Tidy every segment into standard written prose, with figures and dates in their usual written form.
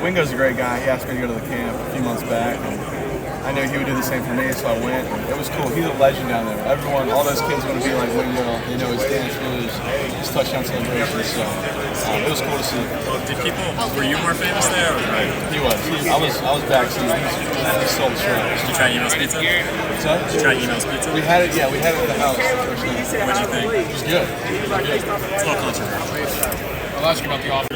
Wingo's a great guy. He asked me to go to the camp a few months back, and I knew he would do the same for me, so I went. And it was cool. He's a legend down there. Everyone, all those kids want to be like Wingo. They know his dance moves, his touchdown celebrations. So it was cool to see. Were you more famous there? Or? He was. I was backstage. He sold shrimp. Did you try Email's Pizza? Did you try Email's Pizza? We had it. Yeah, we had it at the house. What'd you think? It was good. It's a little controversial. I'll ask you about the offer.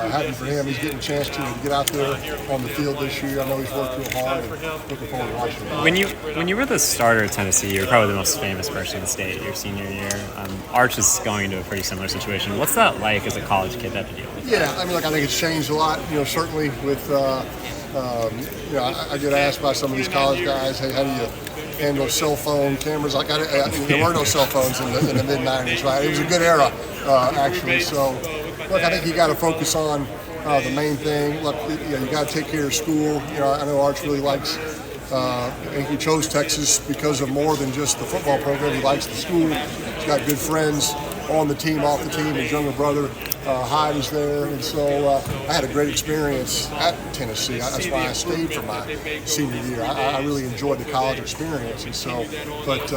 Happy for him. He's getting a chance to get out there on the field this year. I know he's worked real hard, and looking forward to watching him. When you were the starter at Tennessee, you were probably the most famous person in the state your senior year. Arch is going into a pretty similar situation. What's that like as a college kid to have to deal with? Yeah, I mean, I think it's changed a lot. Certainly with I get asked by some of these college guys, hey, how do you handle cell phone cameras? There were no cell phones in the mid '90s, right? It was a good era, actually. So, look, I think you got to focus on the main thing. Look, you got to take care of school. I know Arch really likes. I think he chose Texas because of more than just the football program. He likes the school. He's got good friends on the team, off the team. His younger brother, Hyde, is there. And so I had a great experience at Tennessee. That's why I stayed for my senior year. I really enjoyed the college experience. And so, but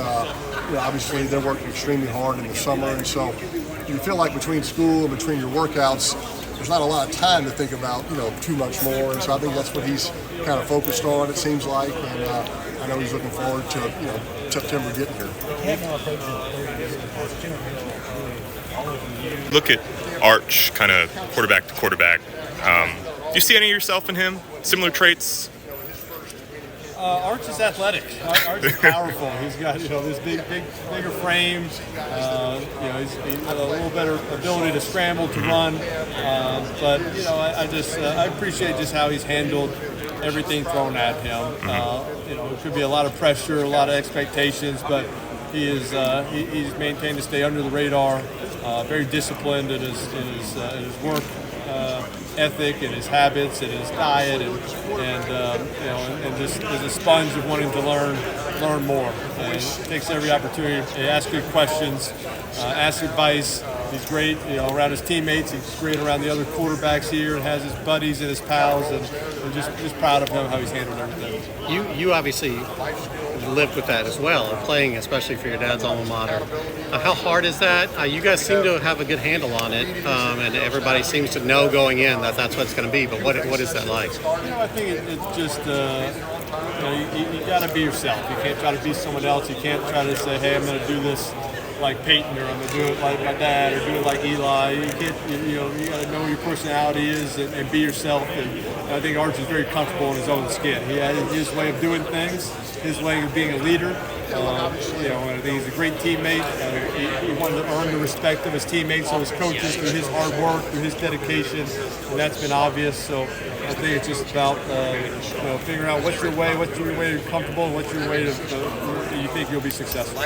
obviously they're working extremely hard in the summer. And so you feel like between school and between your workouts, there's not a lot of time to think about, too much more. And so I think that's what he's kind of focused on, it seems like. And I know he's looking forward to, September getting here. Look at Arch, kind of quarterback to quarterback. Do you see any of yourself in him? Similar traits? Arch is athletic. Arch is powerful. He's got this bigger frame. He's got a little better ability to scramble, to run. But I appreciate just how he's handled everything thrown at him. It could be a lot of pressure, a lot of expectations, but he's maintained to stay under the radar. Very disciplined in his work ethic and his habits and his diet, and just is a sponge of wanting to learn more. And takes every opportunity to ask good questions, ask advice. He's great, around his teammates. He's great around the other quarterbacks here, and has his buddies and his pals, and just proud of him how he's handled everything. You obviously lived with that as well, playing especially for your dad's alma mater. How hard is that? You guys seem to have a good handle on it, and everybody seems to know going in that that's what it's going to be. But what is that like? I think it's just you got to be yourself. You can't try to be someone else. You can't try to say, hey, I'm going to do this like Peyton, or I'm going to do it like my dad, or do it like Eli. You got to know your personality is and be yourself. And I think Arch is very comfortable in his own skin. He has his way of doing things, his way of being a leader. And I think he's a great teammate. He wanted to earn the respect of his teammates, of his coaches, through his hard work, through his dedication, and that's been obvious. So I think it's just about figuring out what's your way you're comfortable, and what's your way to you think you'll be successful.